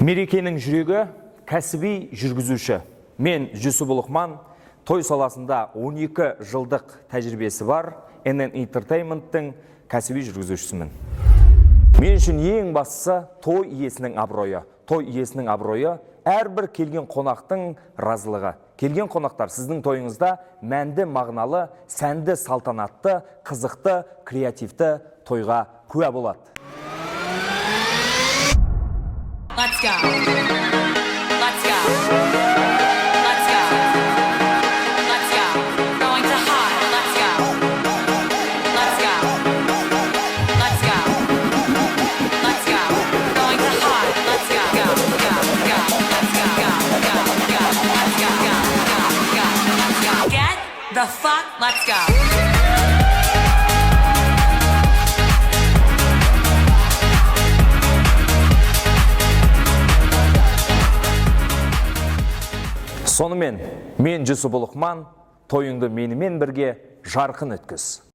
Мерекенің жүрегі кәсіби жүргізуші. Мен Жүсіп Ұлықман, той саласында 12 жылдық тәжірибесі бар NN Entertainment-тің кәсіби жүргізушісімін. Мен үшін ең бастысы той иесінің абыройы. Той иесінің абыройы әрбір келген қонақтың разылығы. Келген қонақтар сіздің тойыңызда мәнді, мағыналы, сәнді, салтанатты, қызықты, креативті тойға куә болады. Let's go. Let's go. Let's go. Let's go. Going to high. Let's go. Let's go. Let's go. Let's go. Going to high. Let's go. Go. Go. Go. Let's go. Go. Go. Go. Let's go. Go. Go. Go. Let's go. Get the fuck. Let's go. Сонымен, мен Жүсіп Ұлықман, тойыңды менімен бірге жарқын өткіз.